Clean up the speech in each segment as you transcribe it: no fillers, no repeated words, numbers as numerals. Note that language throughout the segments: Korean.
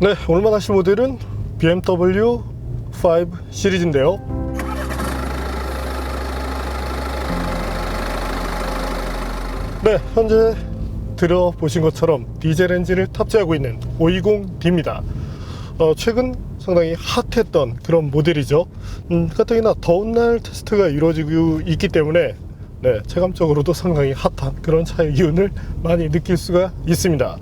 네, 오늘 만나실 모델은 BMW 5 시리즈인데요. 네, 현재 들어보신 것처럼 디젤 엔진을 탑재하고 있는 520D입니다. 최근 상당히 핫했던 그런 모델이죠. 가뜩이나 더운 날 테스트가 이루어지고 있기 때문에 네, 체감적으로도 상당히 핫한 그런 차의 기운을 많이 느낄 수가 있습니다.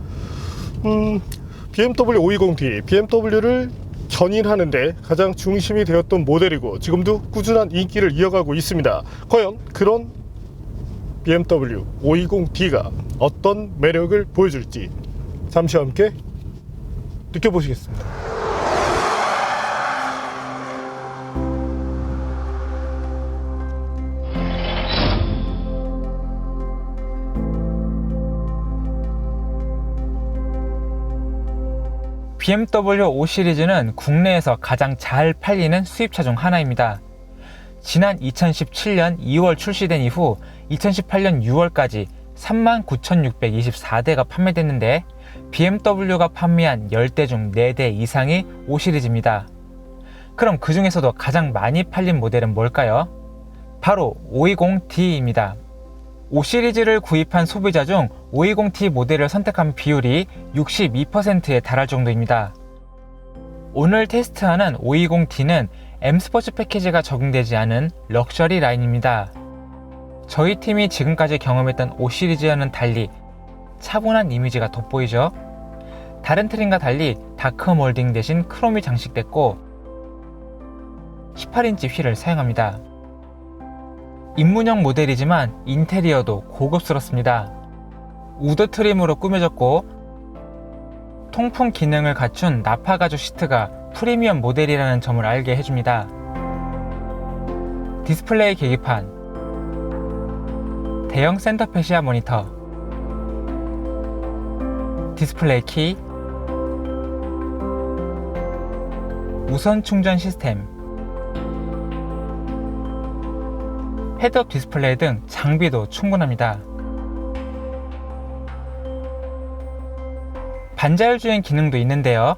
BMW 520D, BMW를 견인하는데 가장 중심이 되었던 모델이고 지금도 꾸준한 인기를 이어가고 있습니다. 과연 그런 BMW 520D가 어떤 매력을 보여줄지 잠시 함께 느껴보시겠습니다. BMW 5 시리즈는 국내에서 가장 잘 팔리는 수입차 중 하나입니다. 지난 2017년 2월 출시된 이후 2018년 6월까지 39,624대가 판매됐는데 BMW가 판매한 10대 중 4대 이상이 5 시리즈입니다. 그럼 그 중에서도 가장 많이 팔린 모델은 뭘까요? 바로 520D입니다. 5 시리즈를 구입한 소비자 중 520D 모델을 선택한 비율이 62%에 달할 정도입니다. 오늘 테스트하는 520D는 M 스포츠 패키지가 적용되지 않은 럭셔리 라인입니다. 저희 팀이 지금까지 경험했던 5 시리즈와는 달리 차분한 이미지가 돋보이죠. 다른 트림과 달리 다크 몰딩 대신 크롬이 장식됐고 18인치 휠을 사용합니다. 입문형 모델이지만 인테리어도 고급스럽습니다. 우드 트림으로 꾸며졌고 통풍 기능을 갖춘 나파 가죽 시트가 프리미엄 모델이라는 점을 알게 해줍니다. 디스플레이 계기판, 대형 센터페시아 모니터, 디스플레이 키, 무선 충전 시스템, 헤드업 디스플레이 등 장비도 충분합니다. 반자율 주행 기능도 있는데요.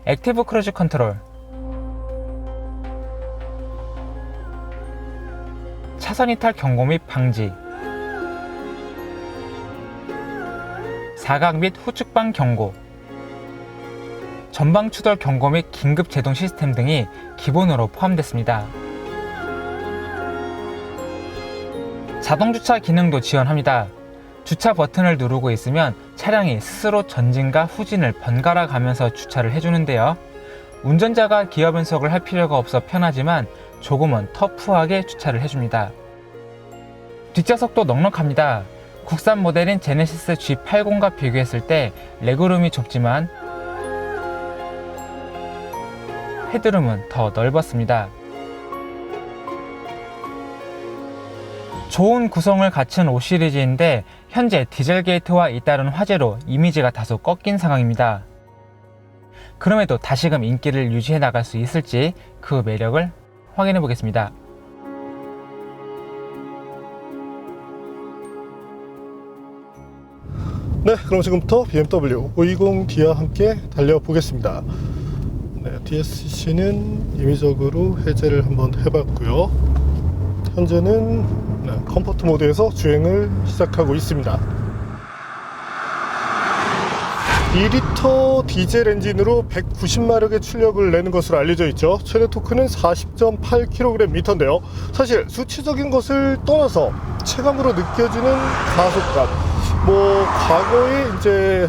액티브 크루즈 컨트롤, 차선 이탈 경고 및 방지, 사각 및 후측방 경고, 전방 추돌 경고 및 긴급 제동 시스템 등이 기본으로 포함됐습니다. 자동주차 기능도 지원합니다. 주차 버튼을 누르고 있으면 차량이 스스로 전진과 후진을 번갈아 가면서 주차를 해주는데요. 운전자가 기어 변속을 할 필요가 없어 편하지만 조금은 터프하게 주차를 해줍니다. 뒷좌석도 넉넉합니다. 국산 모델인 제네시스 G80과 비교했을 때 레그룸이 좁지만 헤드룸은 더 넓었습니다. 좋은 구성을 갖춘 5 시리즈인데 현재 디젤 게이트와 잇따른 화재로 이미지가 다소 꺾인 상황입니다. 그럼에도 다시금 인기를 유지해 나갈 수 있을지 그 매력을 확인해 보겠습니다. 네, 그럼 지금부터 BMW 520D와 함께 달려보겠습니다. 네, DSC는 임의적으로 해제를 한번 해봤고요. 현재는 컴포트 모드에서 주행을 시작하고 있습니다. 2리터 디젤 엔진으로 190마력의 출력을 내는 것으로 알려져 있죠. 최대 토크는 40.8kgm인데요. 사실 수치적인 것을 떠나서 체감으로 느껴지는 가속감, 과거에 이제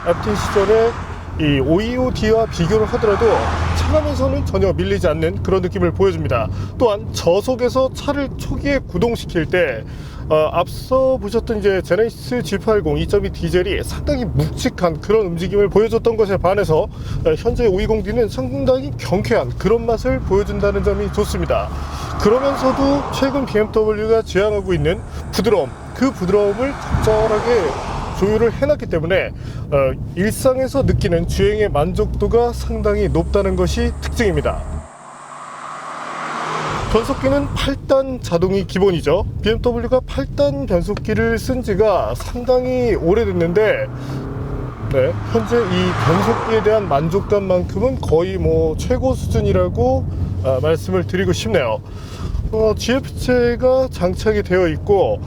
앞뒤 시절에 이 525D와 비교를 하더라도 체감에서는 전혀 밀리지 않는 그런 느낌을 보여줍니다. 또한 저속에서 차를 초기에 구동시킬 때 앞서 보셨던 이제 제네시스 G80 2.2 디젤이 상당히 묵직한 그런 움직임을 보여줬던 것에 반해서 현재 520D는 상당히 경쾌한 그런 맛을 보여준다는 점이 좋습니다. 그러면서도 최근 BMW가 지향하고 있는 부드러움, 그 부드러움을 적절하게 조율을 해놨기 때문에 일상에서 느끼는 주행의 만족도가 상당히 높다는 것이 특징입니다. 변속기는 8단 자동이 기본이죠. BMW가 8단 변속기를 쓴 지가 상당히 오래됐는데 네, 현재 이 변속기에 대한 만족감만큼은 거의 뭐 최고 수준이라고 말씀을 드리고 싶네요. GF체가 장착이 되어 있고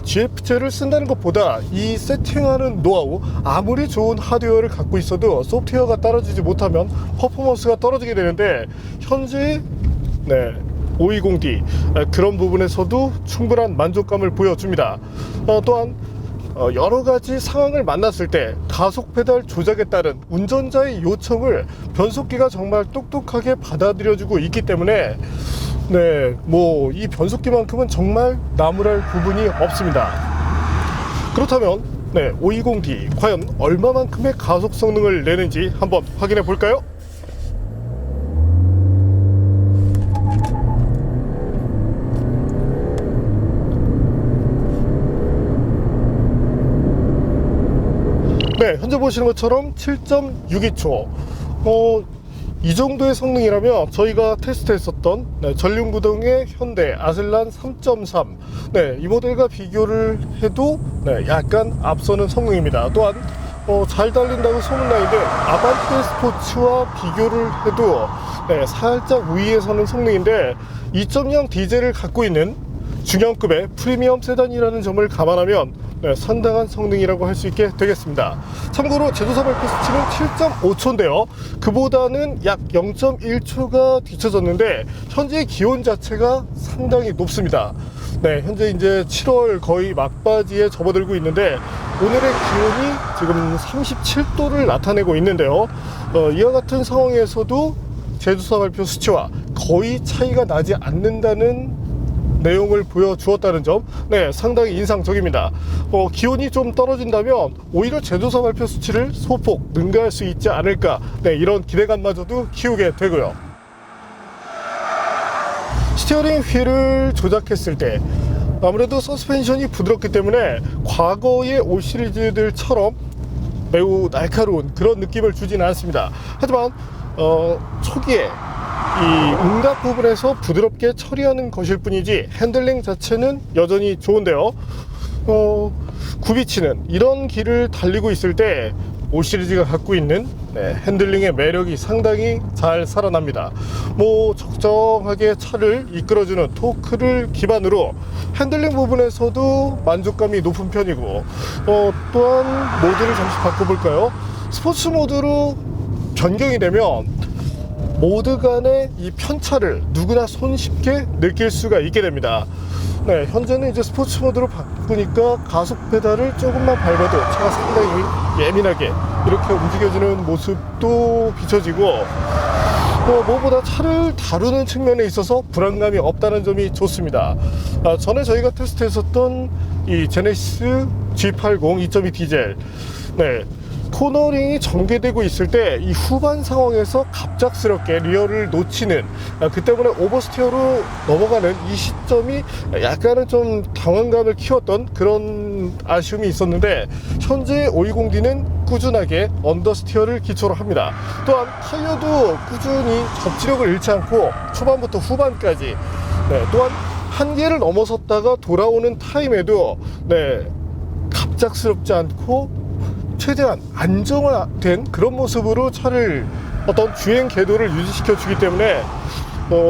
GF체를 쓴다는 것보다 이 세팅하는 노하우, 아무리 좋은 하드웨어를 갖고 있어도 소프트웨어가 따라주지 못하면 퍼포먼스가 떨어지게 되는데 현재 520D 그런 부분에서도 충분한 만족감을 보여줍니다. 또한 여러 가지 상황을 만났을 때 가속 페달 조작에 따른 운전자의 요청을 변속기가 정말 똑똑하게 받아들여주고 있기 때문에 뭐 이 변속기만큼은 정말 나무랄 부분이 없습니다. 그렇다면 520D 과연 얼마만큼의 가속 성능을 내는지 한번 확인해 볼까요? 현재 보시는 것처럼 7.62초. 이 정도의 성능이라면 저희가 테스트했었던 전륜구동의 현대 아슬란 3.3 이 모델과 비교를 해도 약간 앞서는 성능입니다. 또한 잘 달린다고 소문나 있는 아반떼 스포츠와 비교를 해도 살짝 위에 서는 성능인데 2.0 디젤을 갖고 있는 중형급의 프리미엄 세단이라는 점을 감안하면 상당한 성능이라고 할 수 있게 되겠습니다. 참고로 제조사 발표 수치는 7.5초인데요 그보다는 약 0.1초가 뒤쳐졌는데 현재 기온 자체가 상당히 높습니다. 현재 이제 7월 거의 막바지에 접어들고 있는데 오늘의 기온이 지금 37도를 나타내고 있는데요 이와 같은 상황에서도 제조사 발표 수치와 거의 차이가 나지 않는다는 내용을 보여주었다는 점 상당히 인상적입니다. 기온이 좀 떨어진다면 오히려 제조사 발표 수치를 소폭 능가할 수 있지 않을까 이런 기대감마저도 키우게 되고요. 스티어링 휠을 조작했을 때 아무래도 서스펜션이 부드럽기 때문에 과거의 5 시리즈들처럼 매우 날카로운 그런 느낌을 주지는 않습니다. 하지만 초기에 이 응답 부분에서 부드럽게 처리하는 것일 뿐이지 핸들링 자체는 여전히 좋은데요 굽이치는 이런 길을 달리고 있을 때 5 시리즈가 갖고 있는 핸들링의 매력이 상당히 잘 살아납니다. 뭐 적정하게 차를 이끌어주는 토크를 기반으로 핸들링 부분에서도 만족감이 높은 편이고 또한 모드를 잠시 바꿔볼까요? 스포츠 모드로 변경이 되면 모드 간의 이 편차를 누구나 손쉽게 느낄 수가 있게 됩니다. 현재는 이제 스포츠 모드로 바꾸니까 가속 페달을 조금만 밟아도 차가 상당히 예민하게 이렇게 움직여지는 모습도 비춰지고 무엇보다 차를 다루는 측면에 있어서 불안감이 없다는 점이 좋습니다. 전에 저희가 테스트했었던 이 제네시스 G80 2.2 디젤 코너링이 전개되고 있을 때 이 후반 상황에서 갑작스럽게 리어를 놓치는 그 때문에 오버스티어로 넘어가는 이 시점이 약간은 좀 당황감을 키웠던 그런 아쉬움이 있었는데 현재 520D는 꾸준하게 언더스티어를 기초로 합니다. 또한 타이어도 꾸준히 접지력을 잃지 않고 초반부터 후반까지 또한 한계를 넘어섰다가 돌아오는 타임에도 갑작스럽지 않고 최대한 안정화된 그런 모습으로 차를 어떤 주행 궤도를 유지시켜 주기 때문에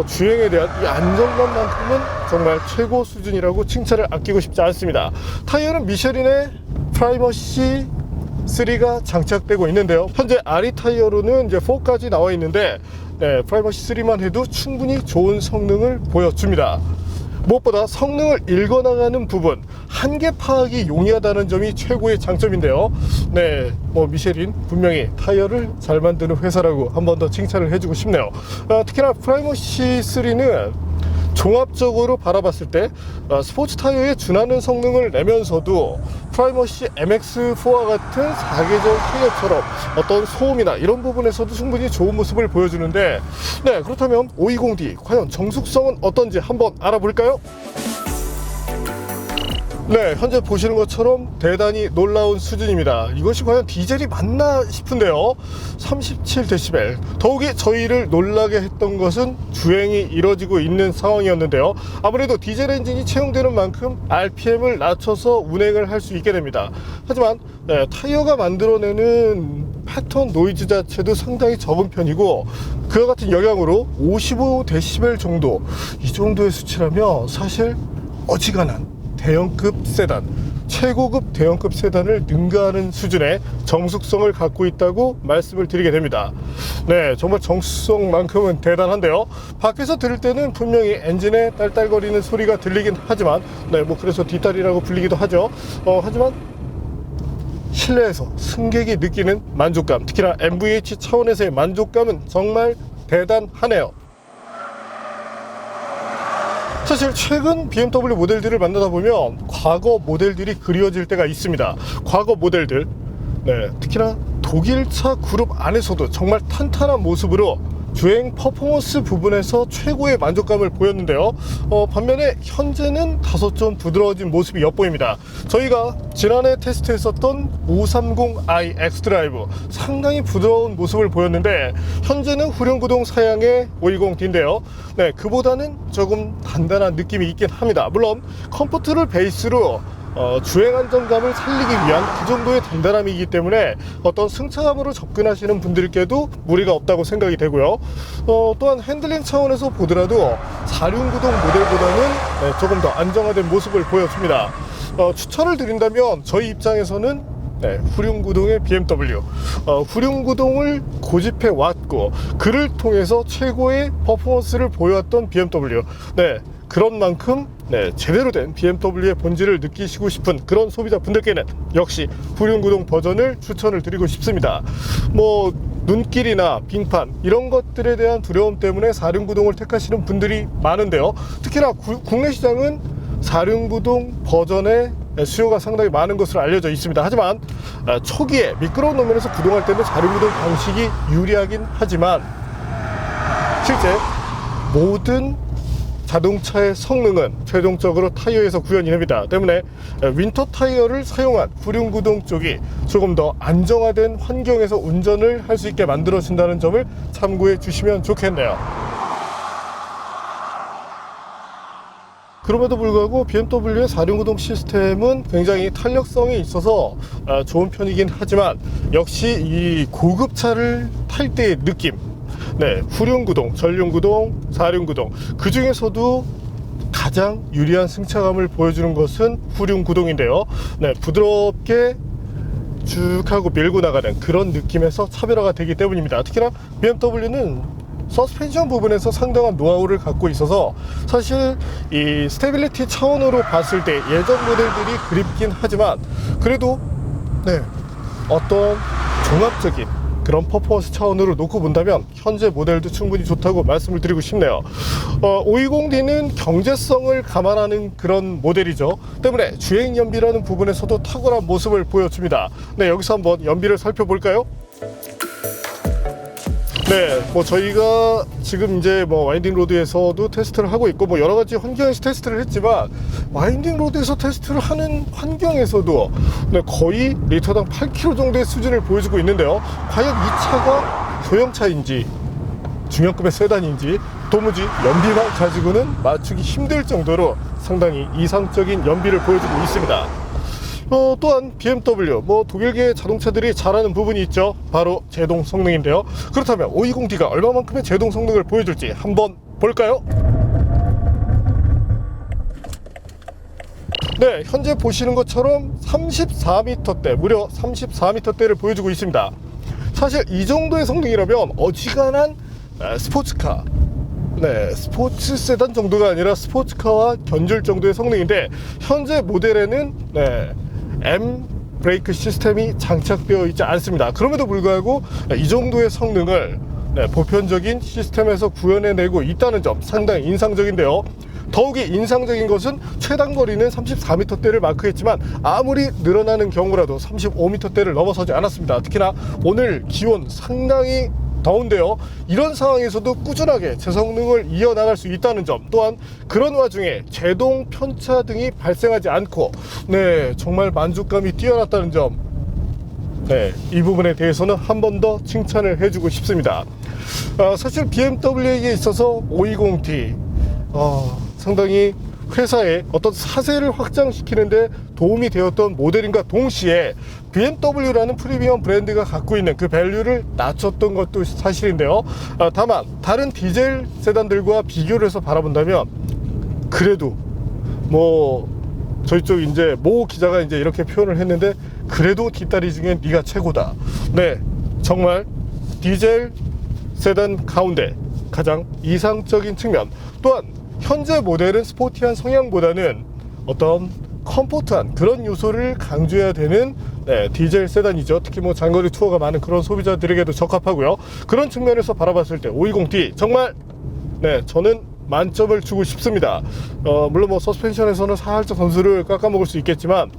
주행에 대한 이 안정감만큼은 정말 최고 수준이라고 칭찬을 아끼고 싶지 않습니다. 타이어는 미쉐린의 프라이머시 3가 장착되고 있는데요 현재 RE 타이어로는 이제 4까지 나와 있는데 프라이머시 3만 해도 충분히 좋은 성능을 보여줍니다. 무엇보다 성능을 읽어나가는 부분 한계 파악이 용이하다는 점이 최고의 장점인데요 미쉐린 분명히 타이어를 잘 만드는 회사라고 한 번 더 칭찬을 해주고 싶네요. 특히나 프라이머시 3는 종합적으로 바라봤을 때 스포츠 타이어에 준하는 성능을 내면서도 프라이머시 MX4와 같은 4계절 타이어처럼 어떤 소음이나 이런 부분에서도 충분히 좋은 모습을 보여주는데 그렇다면 520D 과연 정숙성은 어떤지 한번 알아볼까요? 네, 현재 보시는 것처럼 대단히 놀라운 수준입니다. 이것이 과연 디젤이 맞나 싶은데요. 37dB. 더욱이 저희를 놀라게 했던 것은 주행이 이뤄지고 있는 상황이었는데요. 아무래도 디젤 엔진이 채용되는 만큼 RPM을 낮춰서 운행을 할 수 있게 됩니다. 하지만 타이어가 만들어내는 패턴 노이즈 자체도 상당히 적은 편이고, 그와 같은 영향으로 55dB 정도, 이 정도의 수치라면 사실 어지간한 대형급 세단, 최고급 대형급 세단을 능가하는 수준의 정숙성을 갖고 있다고 말씀을 드리게 됩니다. 네, 정말 정숙성만큼은 대단한데요. 밖에서 들을 때는 분명히 엔진의 딸딸거리는 소리가 들리긴 하지만, 뭐 그래서 뒷다리라고 불리기도 하죠. 하지만 실내에서 승객이 느끼는 만족감, 특히나 MVH 차원에서의 만족감은 정말 대단하네요. 사실 최근 BMW 모델들을 만나다 보면 과거 모델들이 그리워질 때가 있습니다. 과거 모델들, 특히나 독일차 그룹 안에서도 정말 탄탄한 모습으로 주행 퍼포먼스 부분에서 최고의 만족감을 보였는데요. 반면에 현재는 다소 좀 부드러워진 모습이 엿보입니다. 저희가 지난해 테스트했었던 530i 엑스드라이브, 상당히 부드러운 모습을 보였는데 현재는 후륜구동 사양의 520D인데요. 그보다는 조금 단단한 느낌이 있긴 합니다. 물론 컴포트를 베이스로 주행 안정감을 살리기 위한 그 정도의 단단함이기 때문에 어떤 승차감으로 접근하시는 분들께도 무리가 없다고 생각이 되고요. 또한 핸들링 차원에서 보더라도 4륜구동 모델보다는 조금 더 안정화된 모습을 보여줍니다. 추천을 드린다면 저희 입장에서는 후륜구동의 BMW, 후륜구동을 고집해 왔고 그를 통해서 최고의 퍼포먼스를 보여왔던 BMW, 그런 만큼 제대로 된 BMW의 본질을 느끼시고 싶은 그런 소비자 분들께는 역시 후륜구동 버전을 추천을 드리고 싶습니다. 뭐 눈길이나 빙판 이런 것들에 대한 두려움 때문에 4륜구동을 택하시는 분들이 많은데요. 특히나 국내 시장은 4륜구동 버전의 수요가 상당히 많은 것으로 알려져 있습니다. 하지만 초기에 미끄러운路面에서 구동할 때는 4륜구동 방식이 유리하긴 하지만 실제 모든 자동차의 성능은 최종적으로 타이어에서 구현이 됩니다. 때문에 윈터 타이어를 사용한 후륜구동 쪽이 조금 더 안정화된 환경에서 운전을 할 수 있게 만들어진다는 점을 참고해 주시면 좋겠네요. 그럼에도 불구하고 BMW의 4륜구동 시스템은 굉장히 탄력성이 있어서 좋은 편이긴 하지만 역시 이 고급차를 탈 때의 느낌, 후륜구동, 전륜구동, 4륜구동, 그 중에서도 가장 유리한 승차감을 보여주는 것은 후륜구동인데요. 부드럽게 쭉 하고 밀고 나가는 그런 느낌에서 차별화가 되기 때문입니다. 특히나 BMW는 서스펜션 부분에서 상당한 노하우를 갖고 있어서 사실 이 스테빌리티 차원으로 봤을 때 예전 모델들이 그립긴 하지만 그래도 어떤 종합적인 그런 퍼포먼스 차원으로 놓고 본다면 현재 모델도 충분히 좋다고 말씀을 드리고 싶네요. 520D는 경제성을 감안하는 그런 모델이죠. 때문에 주행 연비라는 부분에서도 탁월한 모습을 보여줍니다. 여기서 한번 연비를 살펴볼까요? 저희가 지금 이제 와인딩 로드에서도 테스트를 하고 있고 여러 가지 환경에서 테스트를 했지만 와인딩 로드에서 테스트를 하는 환경에서도 거의 리터당 8km 정도의 수준을 보여주고 있는데요. 과연 이 차가 소형차인지 중형급의 세단인지 도무지 연비만 가지고는 맞추기 힘들 정도로 상당히 이상적인 연비를 보여주고 있습니다. 또한 BMW, 독일계 자동차들이 잘하는 부분이 있죠. 바로 제동 성능인데요. 그렇다면 520D가 얼마만큼의 제동 성능을 보여줄지 한번 볼까요? 현재 보시는 것처럼 34m대, 무려 34m대를 보여주고 있습니다. 사실 이 정도의 성능이라면 어지간한 스포츠카, 스포츠 세단 정도가 아니라 스포츠카와 견줄 정도의 성능인데 현재 모델에는 M 브레이크 시스템이 장착되어 있지 않습니다. 그럼에도 불구하고 이 정도의 성능을 보편적인 시스템에서 구현해내고 있다는 점 상당히 인상적인데요. 더욱이 인상적인 것은 최단거리는 34m대를 마크했지만 아무리 늘어나는 경우라도 35m대를 넘어서지 않았습니다. 특히나 오늘 기온 상당히 더운데요, 이런 상황에서도 꾸준하게 제 성능을 이어나갈 수 있다는 점, 또한 그런 와중에 제동 편차 등이 발생하지 않고 정말 만족감이 뛰어났다는 점, 이 부분에 대해서는 한 번 더 칭찬을 해주고 싶습니다. 사실 BMW에게 있어서 520D 상당히 회사의 어떤 사세를 확장시키는데 도움이 되었던 모델인가 동시에 BMW라는 프리미엄 브랜드가 갖고 있는 그 밸류를 낮췄던 것도 사실인데요. 다만 다른 디젤 세단들과 비교를 해서 바라본다면 그래도 저희 쪽 이제 모 기자가 이제 이렇게 표현을 했는데, 그래도 뒷다리 중엔 네가 최고다. 정말 디젤 세단 가운데 가장 이상적인 측면, 또한 현재 모델은 스포티한 성향보다는 어떤 컴포트한 그런 요소를 강조해야 되는 디젤 세단이죠. 특히 장거리 투어가 많은 그런 소비자들에게도 적합하고요. 그런 측면에서 바라봤을 때 520D 정말 저는 만점을 주고 싶습니다. 물론 서스펜션에서는 살짝 점수를 깎아먹을 수 있겠지만,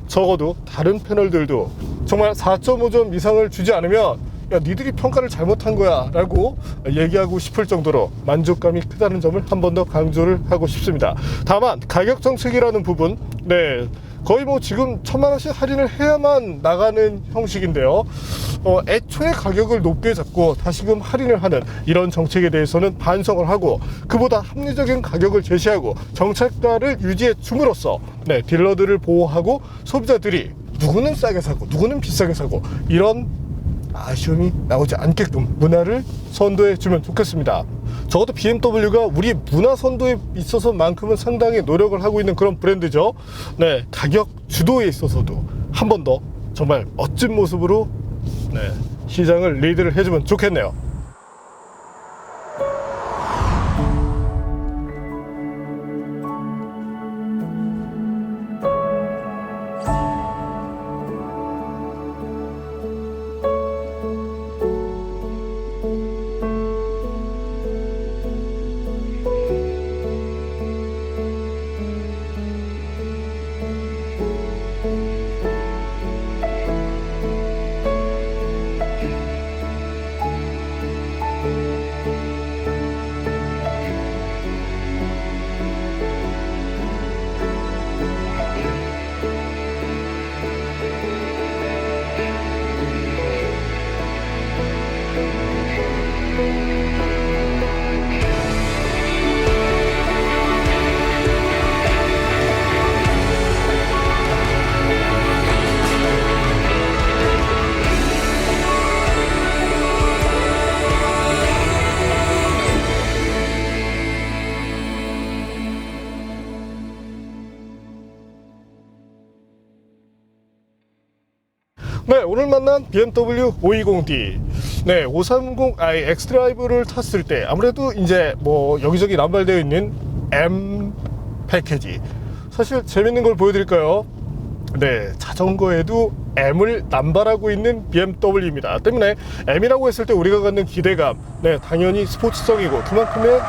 적어도 다른 패널들도 정말 4.5점 이상을 주지 않으면 야, 니들이 평가를 잘못한 거야 라고 얘기하고 싶을 정도로 만족감이 크다는 점을 한 번 더 강조를 하고 싶습니다. 다만 가격 정책이라는 부분, 거의 지금 1000만 원씩 할인을 해야만 나가는 형식인데요. 애초에 가격을 높게 잡고 다시금 할인을 하는 이런 정책에 대해서는 반성을 하고, 그보다 합리적인 가격을 제시하고 정책가를 유지해 줌으로써 딜러들을 보호하고 소비자들이 누구는 싸게 사고 누구는 비싸게 사고 이런 아쉬움이 나오지 않게끔 문화를 선도해 주면 좋겠습니다. 적어도 BMW가 우리 문화 선도에 있어서만큼은 상당히 노력을 하고 있는 그런 브랜드죠. 가격 주도에 있어서도 한 번 더 정말 멋진 모습으로 시장을 리드를 해주면 좋겠네요. 오늘 만난 BMW 520D 530i 엑스드라이브를 탔을 때 아무래도 이제 여기저기 남발되어 있는 M 패키지, 사실 재밌는 걸 보여드릴까요? 자전거에도 M을 남발하고 있는 BMW입니다. 때문에 M이라고 했을 때 우리가 갖는 기대감, 당연히 스포츠성이고 그만큼의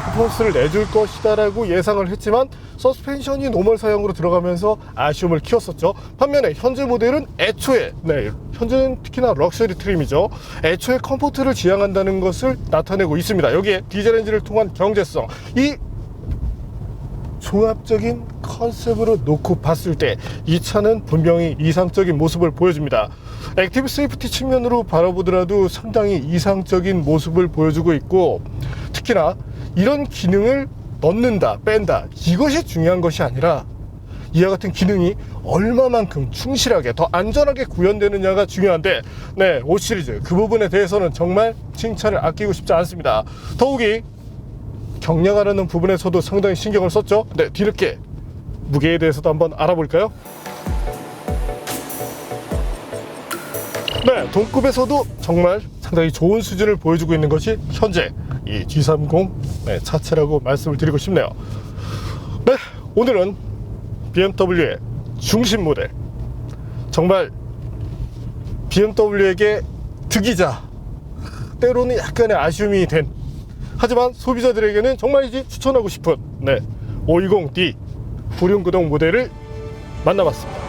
퍼포먼스를 내줄 것이다 라고 예상을 했지만, 서스펜션이 노멀 사양으로 들어가면서 아쉬움을 키웠었죠. 반면에 현재 모델은 애초에 현재는 특히나 럭셔리 트림이죠. 애초에 컴포트를 지향한다는 것을 나타내고 있습니다. 여기에 디젤 엔진을 통한 경제성, 이 종합적인 컨셉으로 놓고 봤을 때 이 차는 분명히 이상적인 모습을 보여줍니다. 액티브 세이프티 측면으로 바라보더라도 상당히 이상적인 모습을 보여주고 있고, 특히나 이런 기능을 넣는다 뺀다 이것이 중요한 것이 아니라 이와 같은 기능이 얼마만큼 충실하게 더 안전하게 구현되느냐가 중요한데, 5 시리즈 그 부분에 대해서는 정말 칭찬을 아끼고 싶지 않습니다. 더욱이 경량화라는 부분에서도 상당히 신경을 썼죠. 뒤늦게 무게에 대해서도 한번 알아볼까요? 동급에서도 정말 상당히 좋은 수준을 보여주고 있는 것이 현재 이 G30 차체라고 말씀을 드리고 싶네요. 오늘은 BMW의 중심 모델, 정말 BMW에게 득이자 때로는 약간의 아쉬움이 된, 하지만 소비자들에게는 정말이지 추천하고 싶은 520D 후륜구동 모델을 만나봤습니다.